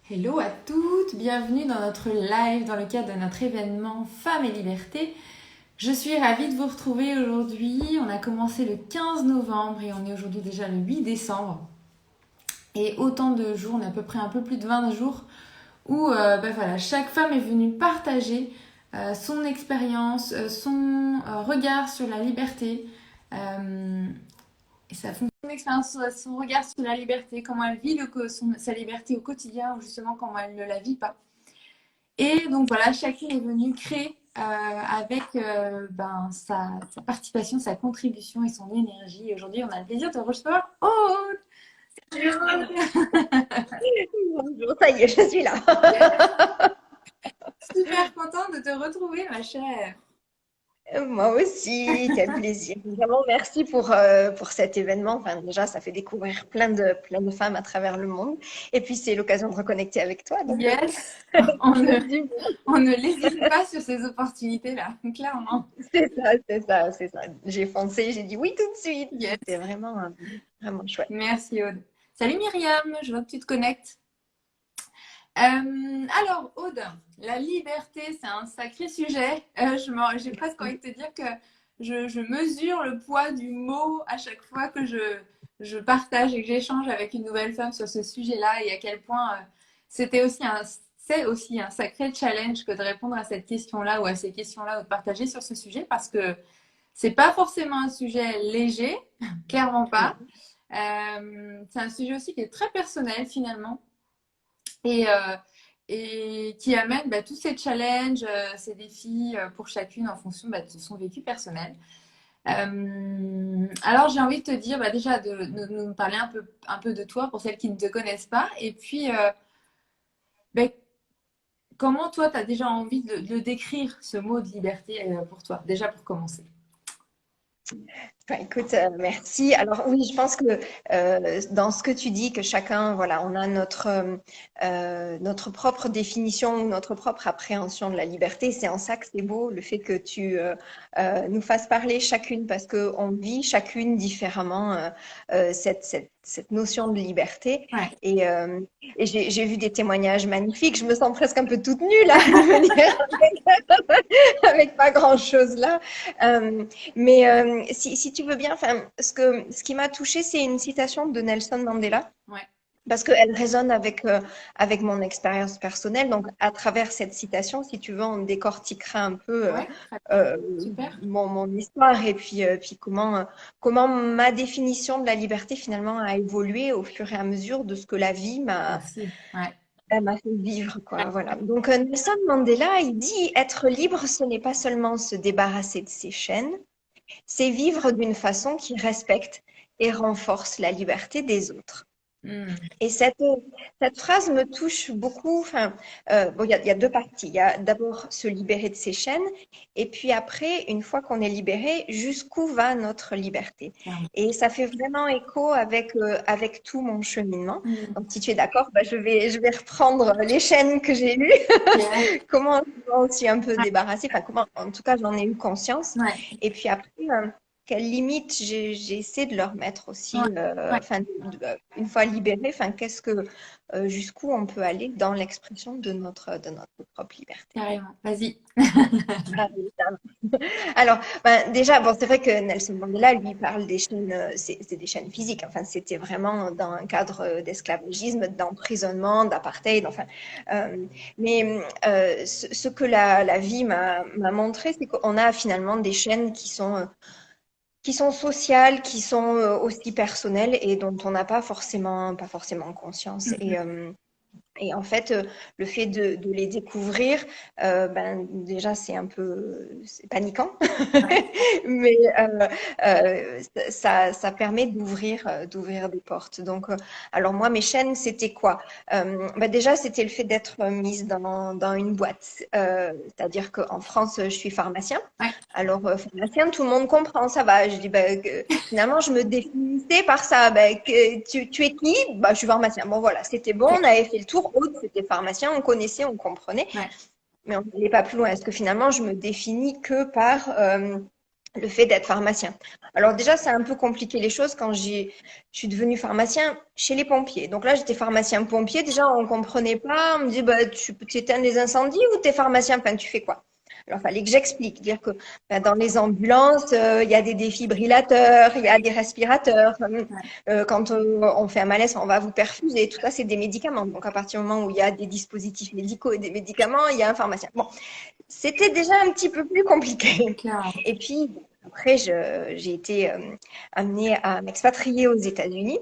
Hello à toutes, bienvenue dans notre live dans le cadre de notre événement Femmes et Liberté. Je suis ravie de vous retrouver aujourd'hui. On a commencé le 15 novembre et on est aujourd'hui déjà le 8 décembre. Et autant de jours, on est à peu près un peu plus de 20 jours où voilà, chaque femme est venue partager son expérience, son regard sur la liberté. Et ça fonctionne son expérience, son regard sur la liberté, comment elle vit sa liberté au quotidien ou justement comment elle ne la vit pas. Et donc voilà, chacune est venue créer avec sa participation, sa contribution et son énergie. Et aujourd'hui, on a le plaisir de recevoir Aude. Bonjour, ça y est, je suis là. Yes. Super contente de te retrouver, ma chère. Moi aussi, quel plaisir. Vraiment, merci pour cet événement. Enfin, déjà, ça fait découvrir plein de femmes à travers le monde. Et puis, c'est l'occasion de reconnecter avec toi. Donc, Yes, on ne, c'est du- on ne lésine pas sur ces opportunités-là, clairement. c'est ça. J'ai foncé, j'ai dit oui tout de suite. C'était Yes. vraiment chouette. Merci Aude. Salut Myriam, je vois que tu te connectes. Alors, Aude, la liberté, c'est un sacré sujet. J'ai presque envie de te dire que je mesure le poids du mot à chaque fois que je partage et que j'échange avec une nouvelle femme sur ce sujet-là et à quel point c'est aussi un sacré challenge que de répondre à cette question-là ou à ces questions-là ou de partager sur ce sujet parce que c'est pas forcément un sujet léger, clairement pas. C'est un sujet aussi qui est très personnel finalement et, euh, et qui amène tous ces challenges, ces défis pour chacune en fonction de son vécu personnel. Alors j'ai envie de te dire déjà de nous parler un peu de toi pour celles qui ne te connaissent pas et puis ben, comment toi tu as déjà envie de le décrire ce mot de liberté pour toi, déjà pour commencer. Enfin, écoute, merci. Alors oui, je pense que dans ce que tu dis, que chacun, voilà, on a notre propre définition, notre propre appréhension de la liberté. C'est en ça que c'est beau, le fait que tu nous fasses parler chacune, parce que on vit chacune différemment cette notion de liberté. Ouais. Et, euh, et j'ai vu des témoignages magnifiques. Je me sens presque un peu toute nue là, de venir avec pas grand-chose là. Euh, mais si tu veux bien, enfin, ce qui m'a touchée, c'est une citation de Nelson Mandela, Ouais. parce qu'elle résonne avec mon expérience personnelle. Donc, à travers cette citation, si tu veux, on décortiquera un peu Ouais, très bien. euh, Super. mon histoire et puis comment ma définition de la liberté finalement a évolué au fur et à mesure de ce que la vie Aussi. Ouais. m'a fait vivre, quoi. Voilà. Donc, Nelson Mandela, il dit, être libre, ce n'est pas seulement se débarrasser de ses chaînes, c'est vivre d'une façon qui respecte et renforce la liberté des autres. Hmm. Et cette phrase me touche beaucoup. Enfin, bon, il y a deux parties. Il y a d'abord se libérer de ses chaînes, et puis après, une fois qu'on est libéré, jusqu'où va notre liberté? Clairement. Et ça fait vraiment écho avec tout mon cheminement. Hmm. Donc, si tu es d'accord, bah, je vais reprendre les chaînes que j'ai lues, Yes. comment je m'en suis un peu débarrassée, enfin, comment, en tout cas, j'en ai eu conscience. Ouais. Et puis après, quelles limites j'ai essayé de leur mettre Ouais. aussi, Ouais. enfin, une fois libéré, enfin, jusqu'où on peut aller dans l'expression de notre propre liberté. Carrément. Vas-y. Ah, évidemment. Alors, ben, déjà, bon, c'est vrai que Nelson Mandela, lui, parle des chaînes, c'est des chaînes physiques. Enfin, c'était vraiment dans un cadre d'esclavagisme, d'emprisonnement, d'apartheid. Enfin, mais ce que la vie m'a montré, c'est qu'on a finalement des chaînes qui sont sociales, qui sont aussi personnelles et dont on n'a pas forcément conscience. Et en fait, le fait de les découvrir, ben, déjà, c'est paniquant, Ouais. mais ça permet d'ouvrir des portes. Donc, alors moi, mes chaînes, c'était quoi? Ben déjà, c'était le fait d'être mise dans une boîte. C'est-à-dire qu'en France, je suis pharmacien. Ouais. Alors, pharmacien, tout le monde comprend, ça va. Je dis, ben, finalement, je me définissais par ça. Ben, tu es qui? Bah, je suis pharmacien. Bon, voilà, c'était bon, on Ok. avait fait le tour. Aude, c'était pharmacien, on connaissait, on comprenait, Ouais. mais on n'allait pas plus loin. Est-ce que finalement, je me définis que par le fait d'être pharmacien. Alors déjà, c'est un peu compliqué les choses quand je suis devenue pharmacien chez les pompiers. Donc là, j'étais pharmacien pompier. Déjà, on comprenait pas. On me dit, bah, tu éteins des incendies ou t'es pharmacien? Enfin, tu fais quoi? Alors, il fallait que j'explique, dire que bah, dans les ambulances, il y a des défibrillateurs, il y a des respirateurs. Quand on fait un malaise, on va vous perfuser. Tout ça, c'est des médicaments. Donc, à partir du moment où il y a des dispositifs médicaux et des médicaments, il y a un pharmacien. Bon, c'était déjà un petit peu plus compliqué. Clairement. Et puis, après, j'ai été amenée à m'expatrier aux États-Unis.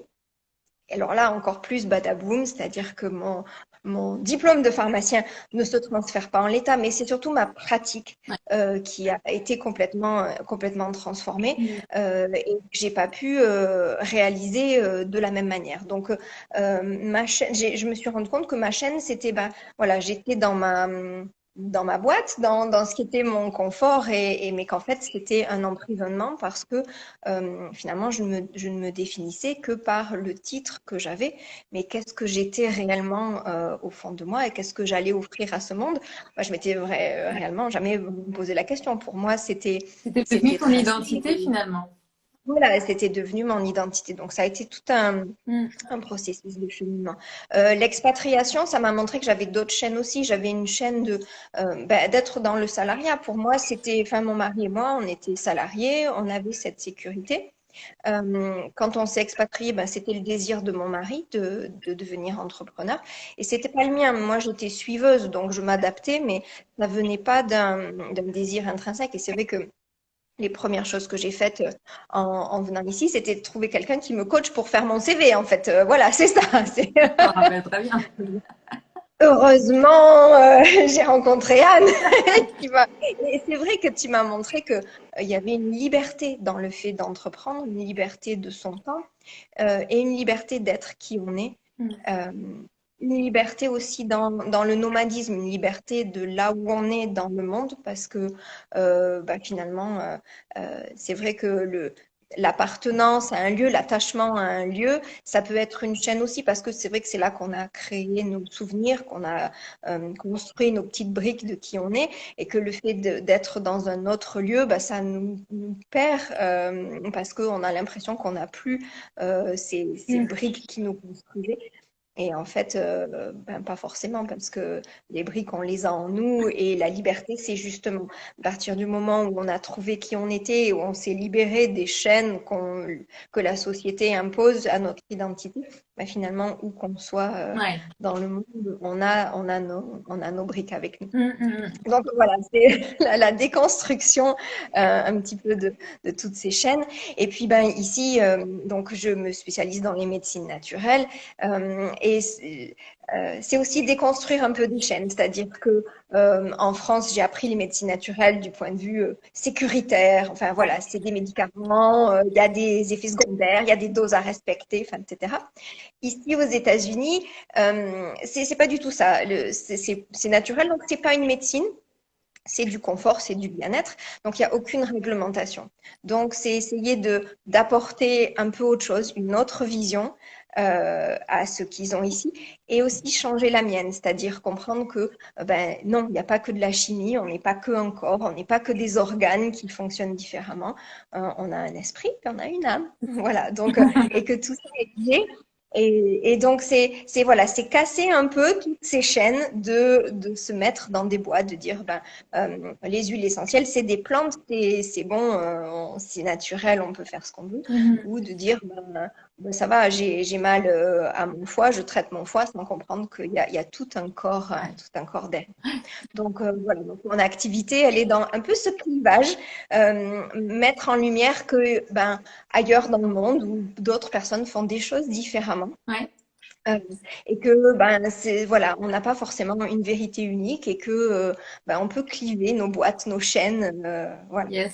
Et alors là, encore plus badaboum, c'est-à-dire que mon diplôme de pharmacien ne se transfère pas en l'état, mais c'est surtout ma pratique Ouais. qui a été complètement transformée Mm. et que j'ai pas pu réaliser de la même manière. Donc, ma chaîne, je me suis rendu compte que ma chaîne, c'était, ben, voilà, j'étais dans ma boîte, dans ce qui était mon confort, mais qu'en fait, c'était un emprisonnement parce que finalement, je ne me définissais que par le titre que j'avais, mais qu'est-ce que j'étais réellement au fond de moi et qu'est-ce que j'allais offrir à ce monde? Moi, je m'étais réellement jamais posé la question. Pour moi, C'était devenu c'était ton tracé. identité finalement. Voilà, c'était devenu mon identité. Donc, ça a été tout Mm. un processus de cheminement. L'expatriation, ça m'a montré que j'avais d'autres chaînes aussi. J'avais une chaîne d'être dans le salariat. Pour moi, c'était, enfin, mon mari et moi, on était salariés, on avait cette sécurité. Quand on s'est expatrié, ben, c'était le désir de mon mari de devenir entrepreneur. Et c'était pas le mien. Moi, j'étais suiveuse, donc je m'adaptais, mais ça venait pas d'un désir intrinsèque. Et c'est vrai que les premières choses que j'ai faites en venant ici, c'était de trouver quelqu'un qui me coach pour faire mon CV, en fait. Voilà, c'est ça. Je me rappelle très bien. Heureusement, j'ai rencontré Anne. Et c'est vrai que tu m'as montré que il y avait une liberté dans le fait d'entreprendre, une liberté de son temps et une liberté d'être qui on est. Mm. Euh, une liberté aussi dans le nomadisme, une liberté de là où on est dans le monde, parce que finalement, c'est vrai que l'appartenance à un lieu, l'attachement à un lieu, ça peut être une chaîne aussi, parce que c'est vrai que c'est là qu'on a créé nos souvenirs, qu'on a construit nos petites briques de qui on est, et que le fait d'être dans un autre lieu, bah, ça nous perd, parce qu'on a l'impression qu'on n'a plus ces Mm. briques qui nous construisaient. Et en fait, pas forcément, parce que les briques, on les a en nous, et la liberté, c'est justement à partir du moment où on a trouvé qui on était, où on s'est libéré des chaînes que la société impose à notre identité, finalement, où qu'on soit Ouais. dans le monde, on a nos briques avec nous. Mm, mm, mm. Donc voilà, c'est la déconstruction un petit peu de toutes ces chaînes. Et puis ben ici, donc je me spécialise dans les médecines naturelles et c'est aussi déconstruire un peu des chaînes, c'est-à-dire que en France, j'ai appris les médecines naturelles du point de vue sécuritaire. Enfin voilà, c'est des médicaments, il y a des effets secondaires, il y a des doses à respecter, enfin etc. Ici aux États-Unis, c'est pas du tout ça. C'est naturel, donc c'est pas une médecine. C'est du confort, c'est du bien-être. Donc, il n'y a aucune réglementation. Donc, c'est essayer d'apporter un peu autre chose, une autre vision à ce qu'ils ont ici et aussi changer la mienne, c'est-à-dire comprendre que non, il n'y a pas que de la chimie, on n'est pas que un corps, on n'est pas que des organes qui fonctionnent différemment. On a un esprit, puis on a une âme. Voilà. Donc, et que tout ça est lié et donc, voilà, c'est casser un peu toutes ces chaînes de se mettre dans des boîtes, de dire, les huiles essentielles, c'est des plantes, c'est bon, c'est naturel, on peut faire ce qu'on veut. Mhm. Ou de dire, ça va, j'ai mal à mon foie, je traite mon foie sans comprendre qu'il y a Ouais. tout un corps derrière. Donc voilà, donc mon activité, elle est dans un peu ce clivage, mettre en lumière que ailleurs dans le monde où d'autres personnes font des choses différemment. Ouais. euh, et que c'est voilà, on n'a pas forcément une vérité unique et que on peut cliver nos boîtes, nos chaînes, voilà. Yes.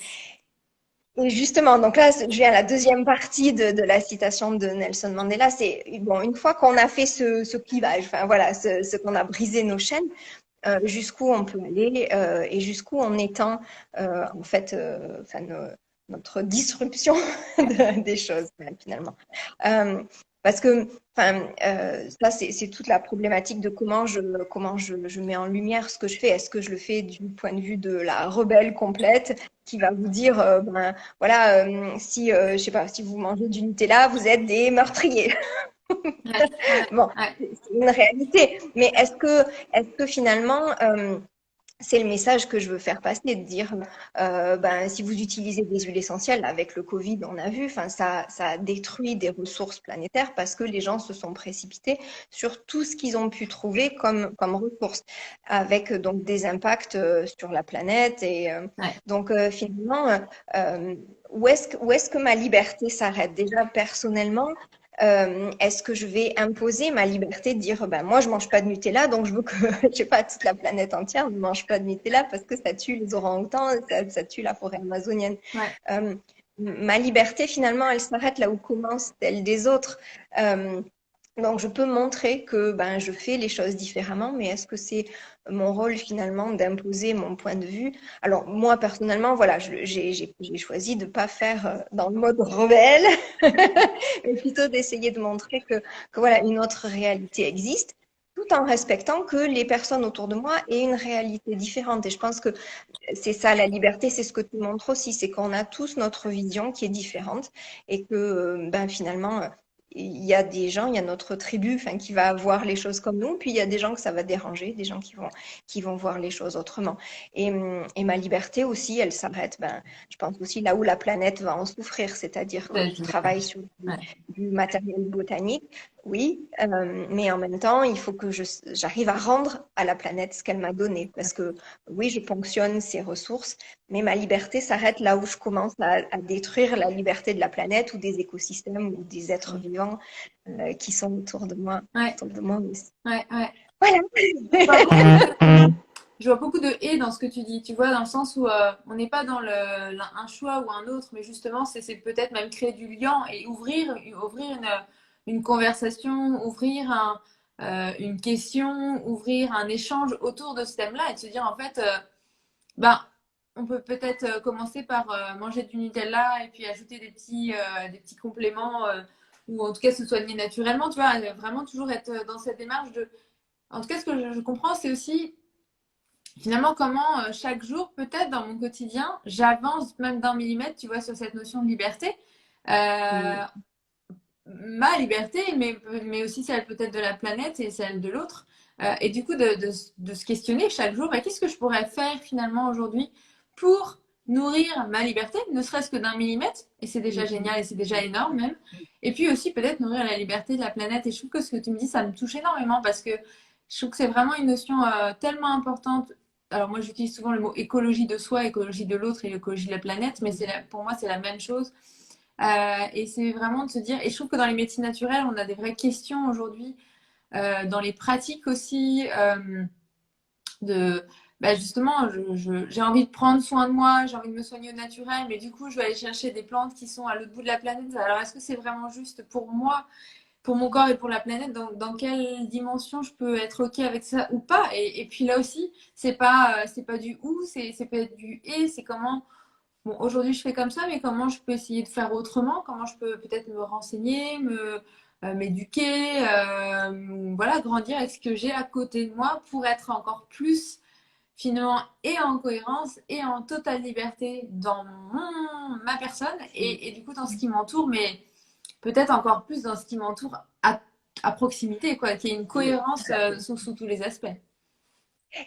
Et justement, donc là, je viens à la deuxième partie de la citation de Nelson Mandela. C'est bon, une fois qu'on a fait ce clivage, enfin voilà, ce qu'on a brisé nos chaînes, jusqu'où on peut aller et jusqu'où on étend en fait notre disruption des choses finalement. Parce que, enfin, ça, c'est toute la problématique de je mets en lumière ce que je fais. Est-ce que je le fais du point de vue de la rebelle complète qui va vous dire, ben, voilà, si, je sais pas, si vous mangez du Nutella, vous êtes des meurtriers. Ouais, ouais, Bon, ouais. c'est une réalité. Mais est-ce que finalement, c'est le message que je veux faire passer, de dire, ben, si vous utilisez des huiles essentielles, avec le Covid, on a vu, enfin, ça a détruit des ressources planétaires parce que les gens se sont précipités sur tout ce qu'ils ont pu trouver comme ressources, avec donc des impacts sur la planète. Et Ouais. donc, finalement, euh, où est-ce que ma liberté s'arrête? Déjà, personnellement, est-ce que je vais imposer ma liberté de dire, ben, moi, je mange pas de Nutella, donc je veux que, je sais pas, toute la planète entière ne mange pas de Nutella parce que ça tue les orang-outans, ça tue la forêt amazonienne. Ouais. Euh, Ma liberté, finalement, elle s'arrête là où commence celle des autres. Euh, donc, je peux montrer que ben, je fais les choses différemment, mais est-ce que c'est mon rôle finalement d'imposer mon point de vue? Alors, moi, personnellement, voilà, j'ai choisi de ne pas faire dans le mode rebelle, mais plutôt d'essayer de montrer que voilà, une autre réalité existe, tout en respectant que les personnes autour de moi aient une réalité différente. Et je pense que c'est ça la liberté, c'est ce que tu montres aussi, c'est qu'on a tous notre vision qui est différente et que ben, finalement, il y a des gens, il y a notre tribu enfin, qui va voir les choses comme nous, puis il y a des gens que ça va déranger, des gens qui vont voir les choses autrement. Et ma liberté aussi, elle s'arrête, ben, je pense aussi là où la planète va en souffrir, c'est-à-dire que je travaille sur Ouais. du matériel botanique, oui, mais en même temps, il faut que j'arrive à rendre à la planète ce qu'elle m'a donné, parce que oui, je ponctionne ses ressources, mais ma liberté s'arrête là où je commence à détruire la liberté de la planète ou des écosystèmes ou des êtres vivants qui sont Ouais. autour de moi aussi. Ouais. Ouais. Voilà. Je vois beaucoup de, je vois beaucoup de et dans ce que tu dis, tu vois, dans le sens où on n'est pas dans un choix ou un autre, mais justement, c'est peut-être même créer du lien et ouvrir une conversation, ouvrir une question, ouvrir un échange autour de ce thème-là et de se dire, en fait, ben, on peut peut-être commencer par manger du Nutella et puis ajouter des petits compléments ou en tout cas se soigner naturellement, tu vois, vraiment toujours être dans cette démarche de en tout cas, ce que je comprends, c'est aussi finalement comment chaque jour, peut-être dans mon quotidien, j'avance même d'un millimètre, tu vois, sur cette notion de liberté. Euh, Ma liberté, mais aussi celle peut-être de la planète et celle de l'autre. Et du coup, de se questionner chaque jour, bah, qu'est-ce que je pourrais faire finalement aujourd'hui pour nourrir ma liberté, ne serait-ce que d'un millimètre, et c'est déjà génial et c'est déjà énorme même. Et puis aussi peut-être nourrir la liberté de la planète. Et je trouve que ce que tu me dis, ça me touche énormément parce que je trouve que c'est vraiment une notion tellement importante. Alors moi, j'utilise souvent le mot écologie de soi, écologie de l'autre et écologie de la planète, mais pour moi, c'est la même chose. Et c'est vraiment de se dire, et je trouve que dans les médecines naturelles, on a des vraies questions aujourd'hui, dans les pratiques aussi, de bah justement, j'ai envie de prendre soin de moi, j'ai envie de me soigner au naturel, mais du coup, je vais aller chercher des plantes qui sont à l'autre bout de la planète. Alors, est-ce que c'est vraiment juste pour moi, pour mon corps et pour la planète? Dans quelle dimension je peux être OK avec ça ou pas? Et puis là aussi, c'est pas du ou, c'est peut-être du et, c'est comment. Bon, aujourd'hui, je fais comme ça, mais comment je peux essayer de faire autrement? Comment je peux peut-être me renseigner, m'éduquer, voilà, grandir avec ce que j'ai à côté de moi pour être encore plus finalement et en cohérence et en totale liberté dans ma personne et du coup dans ce qui m'entoure, mais peut-être encore plus dans ce qui m'entoure à proximité, quoi, qu'il y ait une cohérence sous tous les aspects.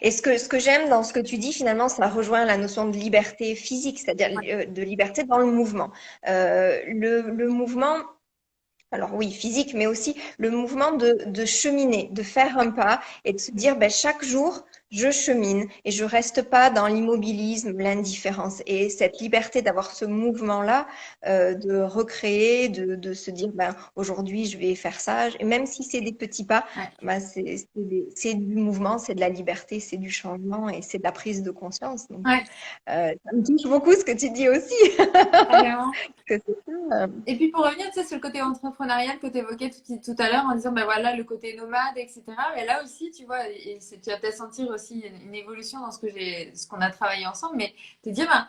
Et ce que j'aime dans ce que tu dis, finalement, ça rejoint la notion de liberté physique, c'est-à-dire de liberté dans le mouvement. Le mouvement, alors oui, physique, mais aussi le mouvement de cheminer, de faire un pas et de se dire, ben, chaque jour, je chemine et je reste pas dans l'immobilisme, l'indifférence. Et cette liberté d'avoir ce mouvement-là, de recréer, de se dire, ben, aujourd'hui, je vais faire ça. Et même si c'est des petits pas, Ouais, ben, c'est du mouvement, c'est de la liberté, c'est du changement et c'est de la prise de conscience. Donc, ouais, ça me touche beaucoup ce que tu dis aussi. carrément. Que c'est ça. Et puis pour revenir, tu sais, sur le côté entrepreneurial que tu évoquais tout à l'heure en disant, ben voilà, le côté nomade, etc. Et là aussi, tu vois, tu vas peut-être sentir aussi une évolution dans ce qu'on a travaillé ensemble, mais te dire, ben,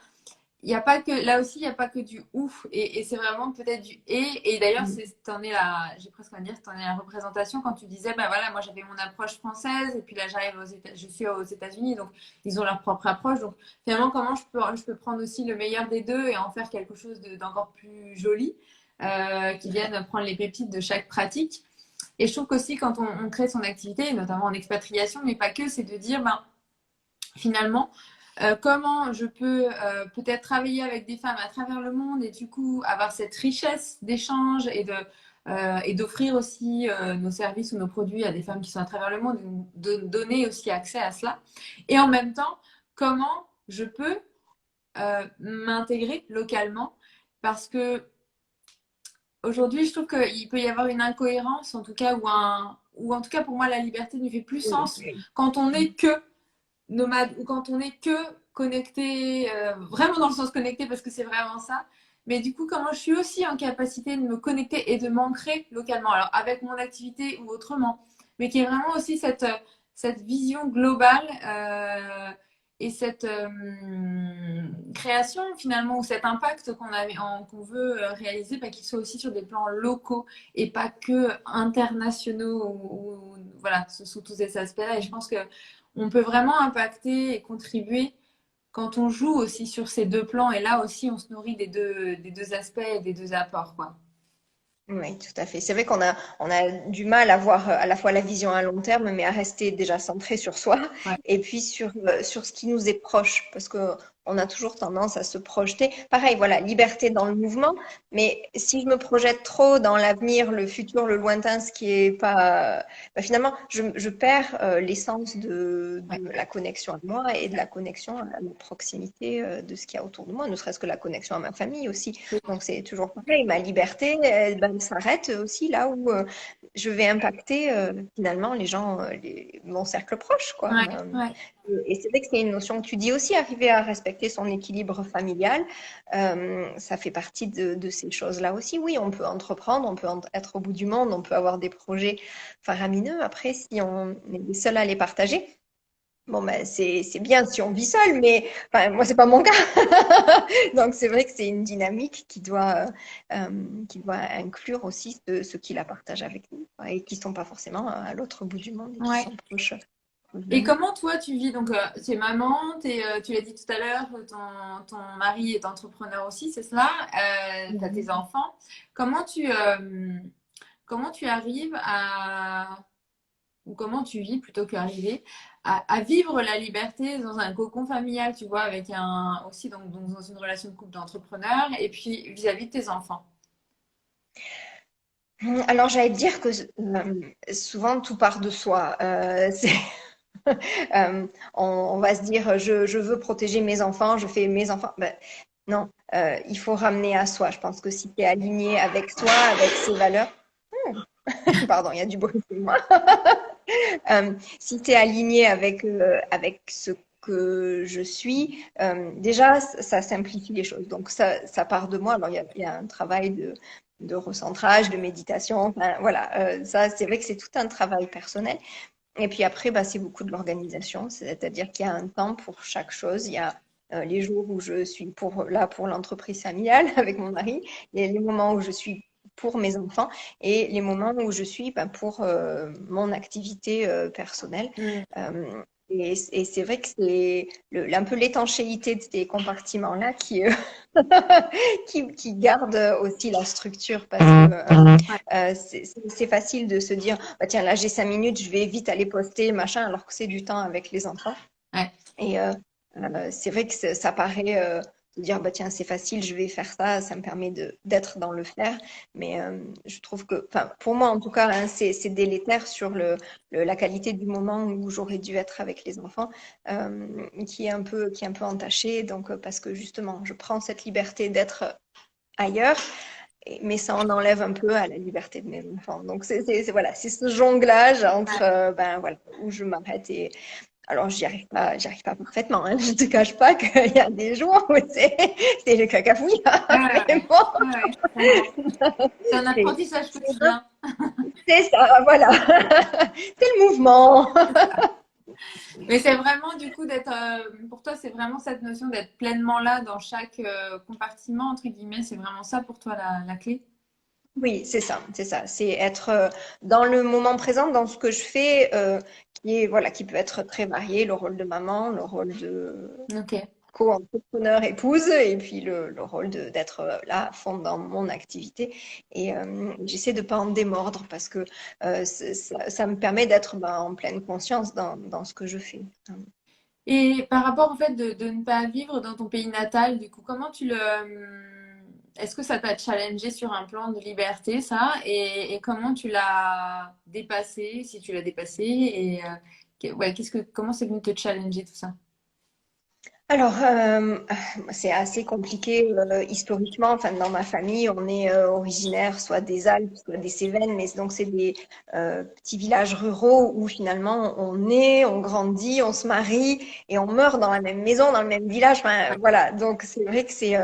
il y a pas que, là aussi, il n'y a pas que du ouf. Et c'est vraiment peut-être du et. Et d'ailleurs, j'ai presque envie de dire, t'en es la représentation quand tu disais, ben voilà, moi j'avais mon approche française et puis là j'arrive je suis aux États-Unis, donc ils ont leur propre approche. Donc finalement, comment je peux prendre aussi le meilleur des deux et en faire quelque chose d'encore plus joli, qui vienne prendre les pépites de chaque pratique. Et je trouve qu'aussi quand on crée son activité, notamment en expatriation, mais pas que, c'est de dire, ben finalement, comment je peux peut-être travailler avec des femmes à travers le monde et du coup avoir cette richesse d'échange et d'offrir aussi nos services ou nos produits à des femmes qui sont à travers le monde, de donner aussi accès à cela. Et en même temps, comment je peux m'intégrer localement parce que aujourd'hui, je trouve qu'il peut y avoir une incohérence, en tout cas, ou en tout cas pour moi, la liberté ne fait plus sens quand on n'est que nomade ou quand on est que connecté, vraiment dans le sens connecté parce que c'est vraiment ça. Mais du coup, comment je suis aussi en capacité de me connecter et de m'ancrer localement, alors avec mon activité ou autrement, mais qui est vraiment aussi cette vision globale et cette création finalement ou cet impact qu'on veut réaliser, bah, qu'il soit aussi sur des plans locaux et pas que internationaux ou voilà, sous tous ces aspects-là. Et je pense que on peut vraiment impacter et contribuer quand on joue aussi sur ces deux plans. Et là aussi, on se nourrit des deux aspects et des deux apports, quoi. Oui, tout à fait. C'est vrai on a du mal à voir à la fois la vision à long terme, mais à rester déjà centré sur soi Ouais. et puis sur ce qui nous est proche, parce que on a toujours tendance à se projeter. Pareil, voilà, liberté dans le mouvement, mais si je me projette trop dans l'avenir, le futur, le lointain, ce qui est pas, bah, finalement, je perds l'essence Ouais. de la connexion à moi et de la connexion à la proximité de ce qu'il y a autour de moi, ne serait-ce que la connexion à ma famille aussi. Donc c'est toujours pareil, ma liberté, elle s'arrête aussi là où je vais impacter finalement les gens, mon cercle proche, quoi. Ouais, ouais. Et c'est vrai que c'est une notion que tu dis aussi, arriver à respecter son équilibre familial, ça fait partie de ces choses-là aussi. Oui, on peut entreprendre, on peut être au bout du monde, on peut avoir des projets faramineux. Après, si on est les seuls à les partager, bon, ben, c'est bien si on vit seul, mais enfin, moi, c'est pas mon cas. Donc, c'est vrai que c'est une dynamique qui doit inclure aussi ceux qui la partagent avec nous quoi, et qui sont pas forcément à l'autre bout du monde et qui Ouais. sont proches de Et nous. comment toi tu vis? Donc, tu es maman, tu l'as dit tout à l'heure, ton mari est entrepreneur aussi, c'est cela? Tu as tes Mhm. enfants. Comment comment tu arrives ou comment tu vis plutôt qu'arriver à vivre la liberté dans un cocon familial, tu vois, avec aussi donc dans une relation de couple d'entrepreneur et puis vis-à-vis de tes enfants. Alors, j'allais dire que souvent, tout part de soi. On va se dire, je veux protéger mes enfants, je fais mes enfants. Ben, non, il faut ramener à soi. Je pense que si tu es aligné avec soi, avec ses valeurs, pardon, il y a du bruit chez moi. Si tu es aligné avec ce que je suis, déjà, ça simplifie les choses. Donc, ça part de moi. Alors, il y a un travail de recentrage, de méditation. Enfin, voilà, ça, c'est vrai que c'est tout un travail personnel. Et puis après, bah, c'est beaucoup de l'organisation, c'est-à-dire qu'il y a un temps pour chaque chose. Il y a les jours où je suis là pour l'entreprise familiale avec mon mari, il y a les moments où je suis pour mes enfants et les moments où je suis bah, pour mon activité personnelle. Mm. Et c'est vrai que c'est un peu l'étanchéité de ces compartiments-là qui garde aussi la structure parce que Ouais. c'est facile de se dire, bah, tiens, là j'ai 5 minutes, je vais vite aller poster, machin, alors que c'est du temps avec les enfants. Ouais. Et c'est vrai que ça paraît de dire, bah, tiens, c'est facile, je vais faire ça, ça me permet d'être dans le faire. Mais je trouve que, enfin, pour moi en tout cas, hein, c'est délétère sur la qualité du moment où j'aurais dû être avec les enfants, qui est un peu entaché. Donc, parce que justement, je prends cette liberté d'être ailleurs mais ça en enlève un peu à la liberté de mes enfants. Donc voilà, c'est ce jonglage entre ben voilà où je m'arrête et alors j'y arrive pas parfaitement. Hein. Je te cache pas qu'il y a des jours où c'est le cacafouille, Ouais, hein, ouais, vraiment. ouais, vraiment. C'est un C'est apprentissage quotidien. c'est ça, voilà. C'est le mouvement. Mais c'est vraiment du coup d'être, pour toi, c'est vraiment cette notion d'être pleinement là dans chaque compartiment, entre guillemets, c'est vraiment ça pour toi la clé? Oui, c'est ça, c'est ça. C'est être dans le moment présent, dans ce que je fais, qui est, voilà, qui peut être très varié, le rôle de maman, le rôle de Ok. co-entrepreneur épouse, et puis le rôle d'être là à fond dans mon activité. Et j'essaie de pas en démordre parce que ça me permet d'être en pleine conscience dans ce que je fais. Et par rapport au fait de ne pas vivre dans ton pays natal, du coup, comment tu le... Est-ce que ça t'a challengé sur un plan de liberté, ça? Et comment tu l'as dépassé, si tu l'as dépassé? Et ouais, comment c'est venu te challenger tout ça? Alors, c'est assez compliqué historiquement. Enfin, dans ma famille, on est originaire soit des Alpes, soit des Cévennes, mais donc c'est des petits villages ruraux où finalement on naît, on grandit, on se marie et on meurt dans la même maison, dans le même village. Enfin, voilà. Donc c'est vrai que c'est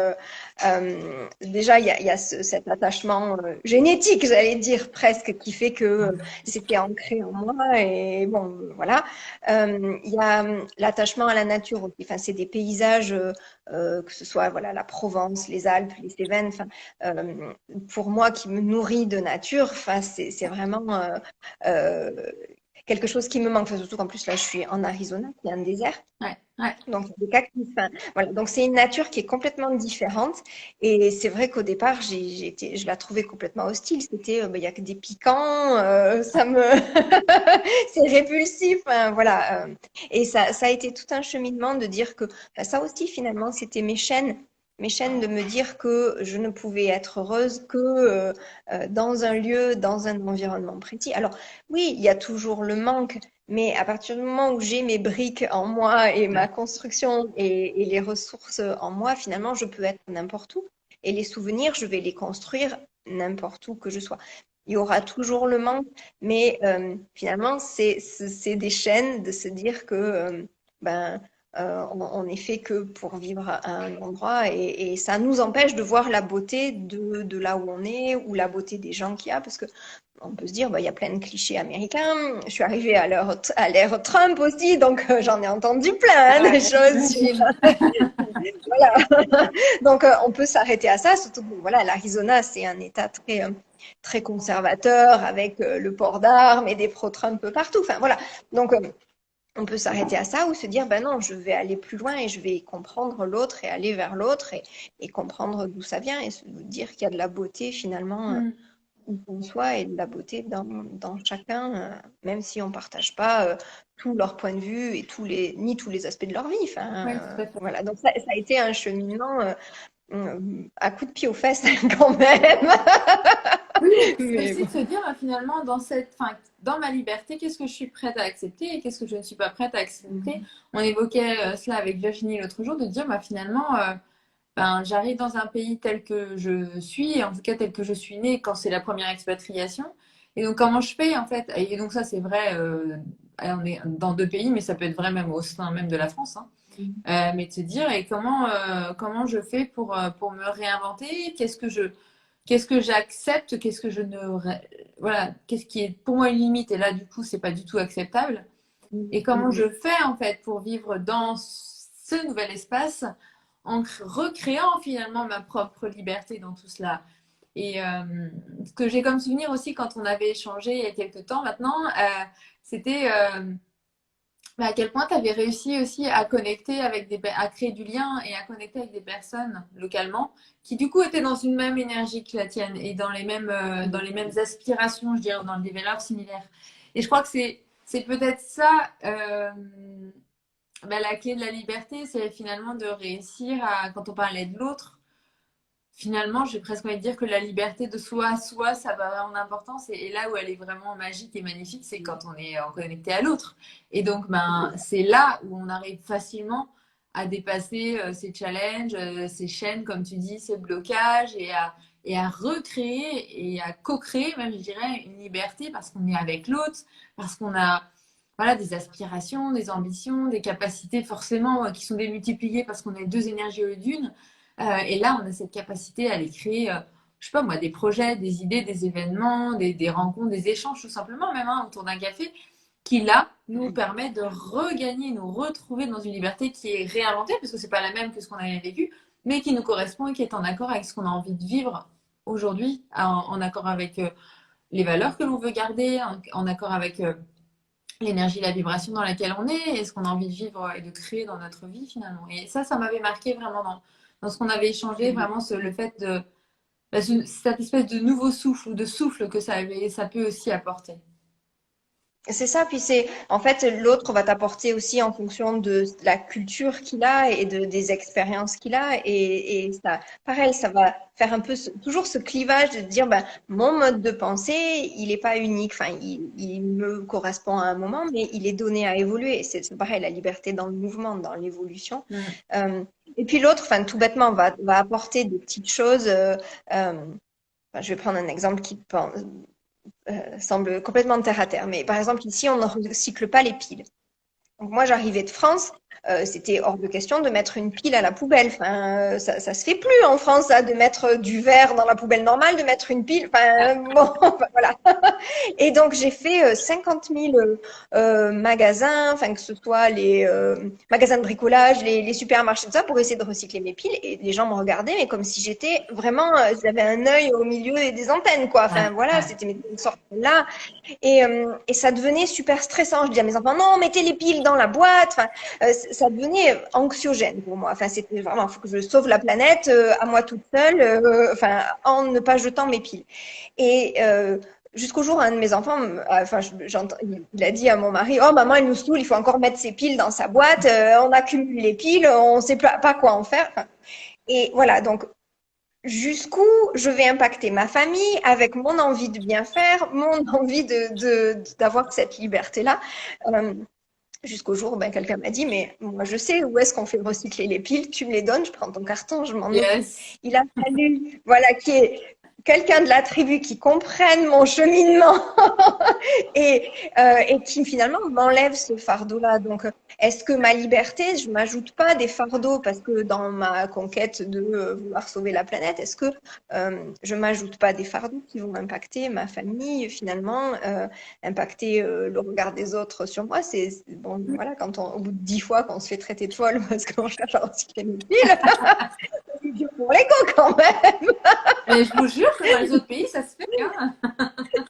déjà il y a cet attachement génétique, j'allais dire presque, qui fait que c'était ancré en moi et bon, voilà. Il y a l'attachement à la nature aussi. Enfin, c'est des paysages, que ce soit voilà, la Provence, les Alpes, les Cévennes. Enfin, pour moi qui me nourrit de nature, enfin, c'est vraiment euh, quelque chose qui me manque. Enfin, surtout qu'en plus, là, je suis en Arizona, qui est un désert. Ouais, ouais. Donc, des cactus. Enfin, voilà. Donc, c'est une nature qui est complètement différente. Et c'est vrai qu'au départ, je la trouvais complètement hostile. C'était, il y a que des piquants, ça me, c'est répulsif. Hein, voilà. Et ça a été tout un cheminement de dire que, enfin, ça aussi, finalement, c'était mes chaînes de me dire que je ne pouvais être heureuse que dans un lieu, dans un environnement précis. Alors, oui, il y a toujours le manque. Mais à partir du moment où j'ai mes briques en moi et ma construction et les ressources en moi, finalement, je peux être n'importe où. Et les souvenirs, je vais les construire n'importe où que je sois. Il y aura toujours le manque, mais finalement, c'est des chaînes de se dire que ben, on est fait que pour vivre à un endroit et ça nous empêche de voir la beauté de là où on est ou la beauté des gens qu'il y a, parce que on peut se dire, bah, il y a plein de clichés américains. Je suis arrivée à l'ère Trump aussi, donc j'en ai entendu plein Ouais, de choses sur, j'imagine. voilà. Donc on peut s'arrêter à ça, surtout que voilà, l'Arizona, c'est un État très conservateur avec le port d'armes et des pro-Trump partout. Enfin voilà. Donc on peut s'arrêter à ça ou se dire, ben non, je vais aller plus loin et je vais comprendre l'autre et aller vers l'autre et comprendre d'où ça vient et se dire qu'il y a de la beauté finalement Mm. où qu'on soit et de la beauté dans chacun, même si on partage pas tout leur point de vue et ni tous les aspects de leur vie. Enfin, Ouais, tout à fait. voilà. Donc ça a été un cheminement à coups de pied aux fesses quand même. Oui, et puis c'est Mais aussi bon. de se dire, finalement, enfin, dans ma liberté, qu'est-ce que je suis prête à accepter et qu'est-ce que je ne suis pas prête à accepter. On évoquait cela avec Virginie l'autre jour, de dire, finalement, ben, j'arrive dans un pays tel que je suis, en tout cas tel que je suis née quand c'est la première expatriation. Et donc, comment je fais, en fait? Et donc, ça, c'est vrai, on est dans deux pays, mais ça peut être vrai même au sein même de la France, hein. Mais de se dire, et comment je fais pour me réinventer? Qu'est-ce que j'accepte? Qu'est-ce que je ne, voilà, qu'est-ce qui est pour moi une limite? Et là, du coup, c'est pas du tout acceptable. Et comment je fais, en fait, pour vivre dans ce nouvel espace en recréant finalement ma propre liberté dans tout cela. Et ce que j'ai comme souvenir aussi quand on avait échangé il y a quelques temps maintenant, c'était à quel point tu avais réussi aussi à connecter avec à créer du lien et à connecter avec des personnes localement qui du coup étaient dans une même énergie que la tienne et dans les mêmes aspirations, je dirais, dans des valeurs similaires. Et je crois que c'est peut-être ça la clé de la liberté, c'est finalement de réussir à, quand on parlait de l'autre, finalement, j'ai presque envie de dire que la liberté de soi à soi, ça va avoir une importance. Et là où elle est vraiment magique et magnifique, c'est quand on est connecté à l'autre. Et donc, c'est là où on arrive facilement à dépasser ces challenges, ces chaînes, comme tu dis, ces blocages, et à recréer et à co-créer, même, je dirais, une liberté parce qu'on est avec l'autre, parce qu'on a voilà, des aspirations, des ambitions, des capacités forcément qui sont démultipliées parce qu'on a deux énergies au lieu d'une. Et là, on a cette capacité à aller créer, je sais pas moi, des projets, des idées, des événements, des rencontres, des échanges tout simplement, même hein, autour d'un café. qui là nous permet de regagner, nous retrouver dans une liberté qui est réinventée, parce que c'est pas la même que ce qu'on avait vécu, mais qui nous correspond et qui est en accord avec ce qu'on a envie de vivre aujourd'hui, en accord avec les valeurs que l'on veut garder, en accord avec l'énergie, la vibration dans laquelle on est, et ce qu'on a envie de vivre et de créer dans notre vie finalement. Et ça m'avait marqué vraiment dans ce qu'on avait échangé, vraiment le fait de cette espèce de nouveau souffle ou de souffle que ça peut aussi apporter. C'est ça, puis c'est en fait l'autre va t'apporter aussi en fonction de la culture qu'il a et des expériences qu'il a et ça, pareil, ça va faire un peu toujours ce clivage de dire ben mon mode de pensée il est pas unique, enfin il me correspond à un moment mais il est donné à évoluer. C'est pareil la liberté dans le mouvement, dans l'évolution. Euh, et puis l'autre, enfin tout bêtement va apporter des petites choses. Enfin, je vais prendre un exemple qui semble complètement terre à terre. Mais par exemple, ici, on ne recycle pas les piles. Donc moi, j'arrivais de France, c'était hors de question de mettre une pile à la poubelle. Enfin, ça se fait plus en France, ça, de mettre du verre dans la poubelle normale, de mettre une pile. Enfin, bon, voilà. Et donc, j'ai fait 50 000 magasins, enfin, que ce soit les magasins de bricolage, les supermarchés, tout ça, pour essayer de recycler mes piles. Et les gens me regardaient, mais comme si j'étais vraiment, j'avais un œil au milieu des antennes, quoi. Enfin, voilà, c'était mes sortes là. Et ça devenait super stressant. Je disais à mes enfants, non, mettez les piles dans la boîte. Enfin, ça devenait anxiogène pour moi. Enfin, c'était vraiment, il faut que je sauve la planète à moi toute seule, enfin, en ne pas jetant mes piles. Et jusqu'au jour, un de mes enfants, enfin, il a dit à mon mari, oh maman, il nous saoule, il faut encore mettre ses piles dans sa boîte. On accumule les piles, on ne sait pas quoi en faire. Enfin, et voilà, donc jusqu'où je vais impacter ma famille avec mon envie de bien faire, mon envie d'avoir cette liberté-là. Jusqu'au jour où ben, quelqu'un m'a dit, mais moi je sais où est-ce qu'on fait recycler les piles, tu me les donnes, je prends ton carton, je m'en occupe. Yes. Il a fallu, voilà, qu'il y ait quelqu'un de la tribu qui comprenne mon cheminement et qui finalement m'enlève ce fardeau-là. Donc, est-ce que ma liberté, je m'ajoute pas des fardeaux parce que dans ma conquête de vouloir sauver la planète, est-ce que je m'ajoute pas des fardeaux qui vont impacter ma famille finalement, impacter le regard des autres sur moi? Bon, voilà, quand au bout de 10 fois qu'on se fait traiter de folle parce qu'on cherche à recycler nos piles, c'est dur pour l'ego quand même. Mais je vous jure que dans les autres pays, ça se fait. Hein.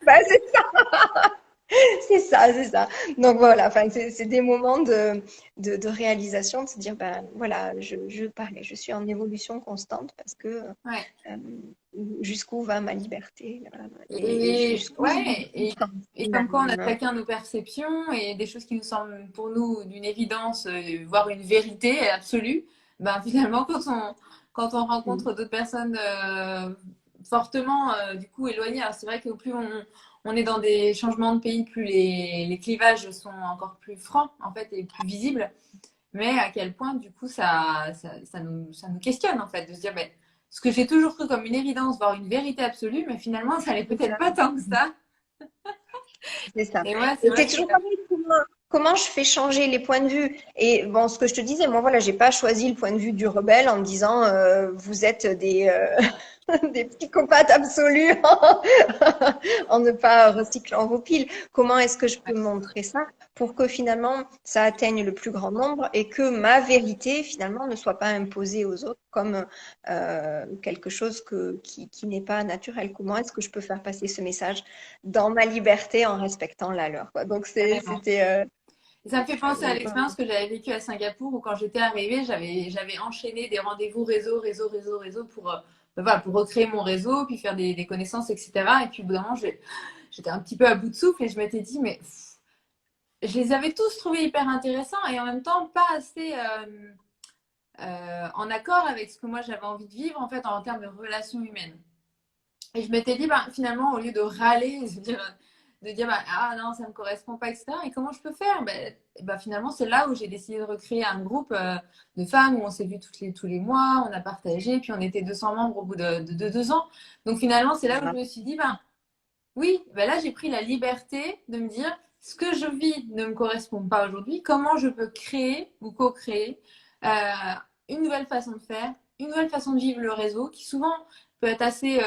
Bah, c'est C'est ça, c'est ça. Donc voilà, enfin, c'est des moments de réalisation, de se dire, ben voilà, pareil, je suis en évolution constante parce que Ouais. euh, jusqu'où va ma liberté voilà, et Et, jusqu'où je ouais, et comme quoi on a finalement. chacun nos perceptions et des choses qui nous semblent pour nous d'une évidence, voire une vérité absolue, ben finalement quand on rencontre d'autres personnes fortement du coup éloignées, alors c'est vrai que plus on est dans des changements de pays, plus les clivages sont encore plus francs en fait et plus visibles, mais à quel point du coup ça nous questionne en fait de se dire ben, ce que j'ai toujours cru comme une évidence, voire une vérité absolue, mais finalement, ça n'est peut-être pas tant que ça. C'est ça. Et ouais, c'est Et vrai c'est que toujours pareil, comment je fais changer les points de vue? Et bon, ce que je te disais, moi, voilà, j'ai pas choisi le point de vue du rebelle en me disant, vous êtes des psychopathes absolus en ne pas recyclant vos piles. Comment est-ce que je peux montrer ça pour que finalement ça atteigne le plus grand nombre et que ma vérité finalement ne soit pas imposée aux autres comme quelque chose qui n'est pas naturel? Comment est-ce que je peux faire passer ce message dans ma liberté en respectant la leur, quoi. Donc carrément. c'était Et ça me fait penser à l'expérience que j'avais vécue à Singapour où quand j'étais arrivée, j'avais enchaîné des rendez-vous réseau pour, voilà, pour recréer mon réseau, puis faire des connaissances, etc. Et puis au bout d'un moment, j'étais un petit peu à bout de souffle et je m'étais dit, mais je les avais tous trouvés hyper intéressants et en même temps pas assez en accord avec ce que moi j'avais envie de vivre en fait en termes de relations humaines. Et je m'étais dit, bah, finalement, au lieu de râler, de dire bah, ah non, ça ne me correspond pas, etc. Et comment je peux faire bah, finalement, c'est là où j'ai décidé de recréer un groupe de femmes où on s'est vu tous les mois, on a partagé, puis on était 200 membres au bout de 2 ans. Donc finalement, c'est là où je me suis dit, bah, oui, bah, là, j'ai pris la liberté de me dire, ce que je vis ne me correspond pas aujourd'hui, comment je peux créer ou co-créer euh, une nouvelle façon de faire, une nouvelle façon de vivre le réseau, qui souvent peut être assez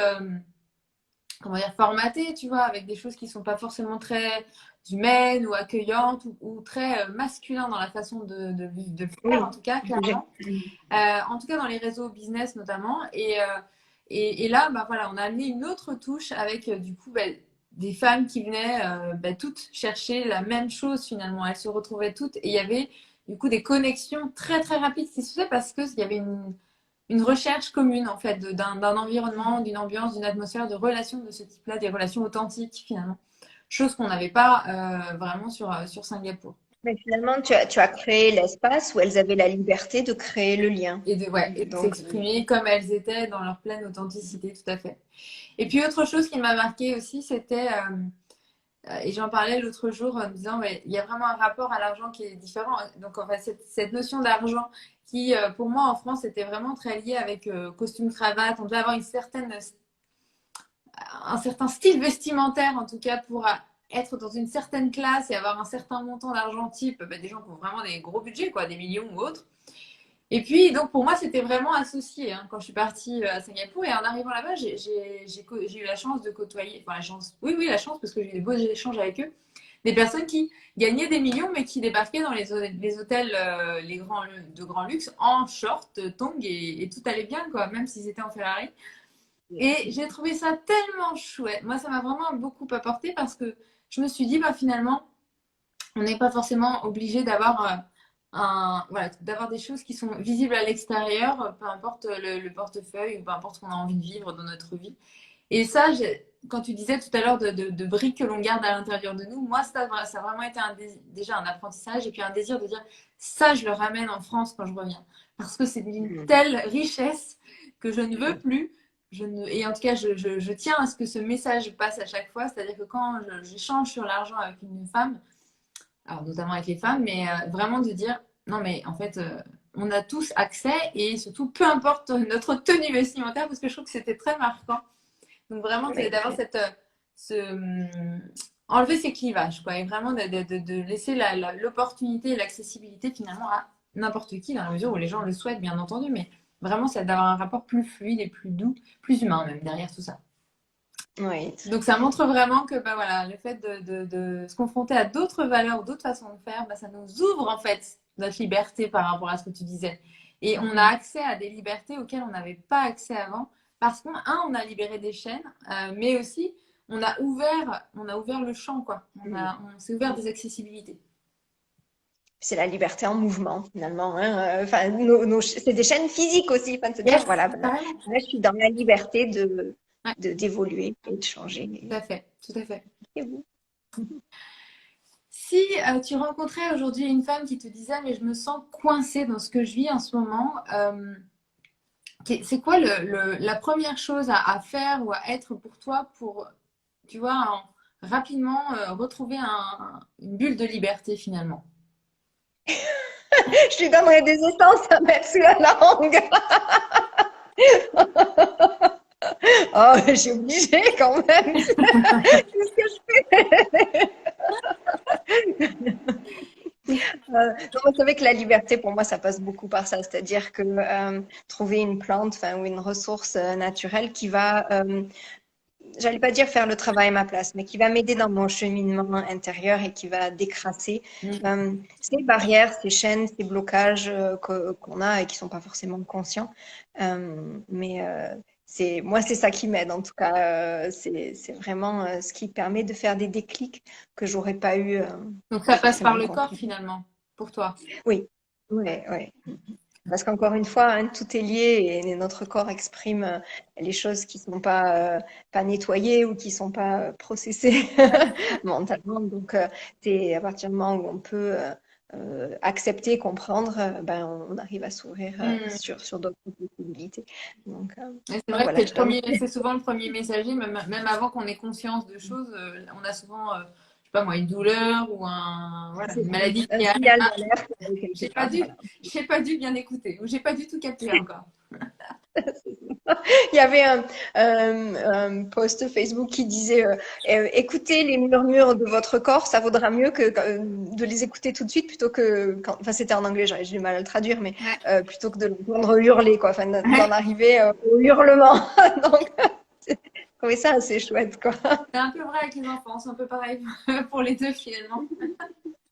comment dire, formatées, tu vois, avec des choses qui sont pas forcément très humaines ou accueillantes ou très masculins dans la façon de faire, en Oui. tout cas, clairement. En tout cas, dans les réseaux business notamment. Et là, bah, voilà, on a amené une autre touche avec du coup bah, des femmes qui venaient bah, toutes chercher la même chose finalement. Elles se retrouvaient toutes et il y avait du coup des connexions très très rapides qui se faisaient parce qu'il y avait une recherche commune en fait d'un environnement, d'une ambiance, d'une atmosphère, de relations de ce type-là, des relations authentiques finalement. Chose qu'on n'avait pas vraiment sur Singapour. Mais finalement, tu as créé l'espace où elles avaient la liberté de créer le lien. Et de Donc, s'exprimer comme elles étaient dans leur pleine authenticité, tout à fait. Et puis autre chose qui m'a marqué aussi, c'était, et j'en parlais l'autre jour en me disant, ouais, il y a vraiment un rapport à l'argent qui est différent. Donc en fait, cette notion d'argent qui, pour moi en France, était vraiment très liée avec costume, cravate. On devait avoir un certain style vestimentaire, en tout cas, pour être dans une certaine classe et avoir un certain montant d'argent type, bah, des gens qui ont vraiment des gros budgets, quoi, des millions ou autres. Et puis, donc pour moi, c'était vraiment associé hein, quand je suis partie à Singapour. Et en arrivant là-bas, j'ai eu la chance de côtoyer, enfin la chance, oui, la chance, parce que j'ai eu des beaux échanges avec eux, des personnes qui gagnaient des millions, mais qui débarquaient dans les hôtels de grand luxe en short, tongs, et tout allait bien, quoi, même s'ils étaient en Ferrari. Et j'ai trouvé ça tellement chouette. Moi, ça m'a vraiment beaucoup apporté parce que je me suis dit, bah, finalement, on n'est pas forcément obligé d'avoir voilà, d'avoir des choses qui sont visibles à l'extérieur, peu importe le portefeuille ou peu importe ce qu'on a envie de vivre dans notre vie. Et ça, quand tu disais tout à l'heure de briques que l'on garde à l'intérieur de nous, moi, ça a vraiment été déjà un apprentissage et puis un désir de dire ça, je le ramène en France quand je reviens. Parce que c'est d'une telle richesse que je ne veux plus. Et en tout cas, je tiens à ce que ce message passe à chaque fois. C'est-à-dire que quand j'échange sur l'argent avec une femme, alors notamment avec les femmes, mais vraiment de dire non, mais en fait, on a tous accès et surtout peu importe notre tenue vestimentaire, parce que je trouve que c'était très marquant. Donc vraiment, c'est d'avoir enlever ces clivages, quoi, et vraiment de laisser l'opportunité et l'accessibilité finalement à n'importe qui, dans la mesure où les gens le souhaitent, bien entendu, mais vraiment, c'est d'avoir un rapport plus fluide et plus doux, plus humain même derrière tout ça. oui. Donc ça montre vraiment que bah, voilà, le fait de se confronter à d'autres valeurs, d'autres façons de faire, bah, ça nous ouvre en fait notre liberté par rapport à ce que tu disais. Et on a accès à des libertés auxquelles on n'avait pas accès avant parce qu'on on a libéré des chaînes, mais aussi on a ouvert le champ, quoi. On s'est ouvert des accessibilités. C'est la liberté en mouvement, finalement. Hein. Enfin, c'est des chaînes physiques aussi. Enfin, de se dire, Yes, voilà, ben, carrément. là, je suis dans la liberté Ouais, d'évoluer et de tout changer. à fait, tout à fait. Et vous? Si tu rencontrais aujourd'hui une femme qui te disait, mais je me sens coincée dans ce que je vis en ce moment, c'est quoi la première chose à faire ou à être pour toi pour, tu vois, rapidement retrouver une bulle de liberté finalement? Je lui donnerai des essences à mettre sous la langue. Oh, j'ai obligé quand même. Qu'est-ce que je fais? Non, vous savez que la liberté, pour moi, ça passe beaucoup par ça. C'est-à-dire que trouver une plante, enfin, ou une ressource naturelle qui va, j'allais pas dire faire le travail à ma place, mais qui va m'aider dans mon cheminement intérieur et qui va décrasser Mm. ces barrières, ces chaînes, ces blocages qu'on a et qui sont pas forcément conscients. Mais moi, c'est ça qui m'aide. En tout cas, c'est vraiment ce qui permet de faire des déclics que j'aurais pas eu Donc ça passe par forcément le corps conscients. finalement, pour toi. Oui, oui, oui. Parce qu'encore une fois, hein, tout est lié et notre corps exprime les choses qui sont pas nettoyées ou qui sont pas processées mentalement. Donc, c'est à partir du moment où on peut accepter, comprendre, ben, on arrive à s'ouvrir Mm. sur d'autres possibilités. Donc, Et c'est donc vrai que voilà, je donne. c'est souvent le premier messager, même avant qu'on ait conscience de choses, on a souvent, je sais pas moi, une douleur ou voilà, C'est une maladie un qui arrive. signal Ah, d'alerte quelque j'ai pas part. dû, Voilà. j'ai pas dû bien écouter, ou j'ai pas du tout capté encore. Il y avait un post Facebook qui disait écoutez les murmures de votre corps, ça vaudra mieux que de les écouter tout de suite plutôt que enfin c'était en anglais, j'ai du mal à le traduire, mais Ouais. plutôt que de l'entendre hurler quoi, enfin d'en Ouais. arriver au hurlement. Donc trouvé ça assez chouette, quoi. C'est un peu vrai avec les enfants, c'est un peu pareil pour les deux finalement.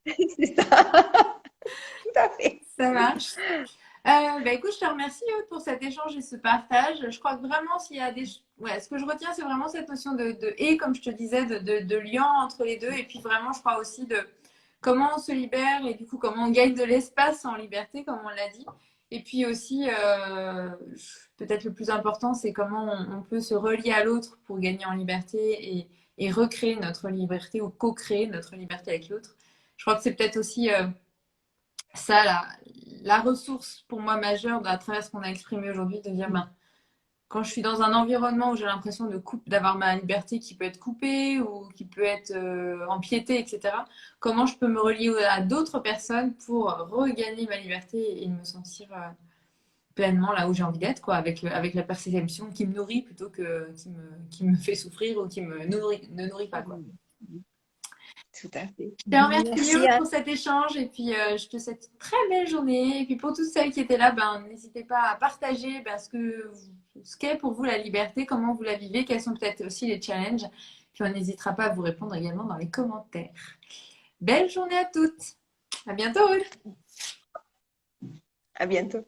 C'est ça, tout à fait. Ça marche. Bah écoute, je te remercie Aude, pour cet échange et ce partage. Je crois que vraiment, s'il y a des... Ouais, ce que je retiens, c'est vraiment cette notion et, comme je te disais, de lien entre les deux. Et puis vraiment, je crois aussi de comment on se libère et du coup, comment on gagne de l'espace en liberté, comme on l'a dit. Et puis aussi, peut-être le plus important, c'est comment on peut se relier à l'autre pour gagner en liberté et recréer notre liberté ou co-créer notre liberté avec l'autre. Je crois que c'est peut-être aussi ça, la ressource pour moi majeure à travers ce qu'on a exprimé aujourd'hui, de dire, ben, quand je suis dans un environnement où j'ai l'impression d'avoir ma liberté qui peut être coupée ou qui peut être empiétée, etc., comment je peux me relier à d'autres personnes pour regagner ma liberté et me sentir pleinement là où j'ai envie d'être, quoi, avec la perception qui me nourrit plutôt que qui me fait souffrir ou qui ne nourrit pas, quoi. Tout à fait. Je te remercie Merci, Aude, Anne. pour cet échange et puis je te souhaite une très belle journée. Et puis pour toutes celles qui étaient là, ben, n'hésitez pas à partager ce qu'est pour vous la liberté, comment vous la vivez, quels sont peut-être aussi les challenges. Puis on n'hésitera pas à vous répondre également dans les commentaires. Belle journée à toutes. À bientôt Aude. À bientôt.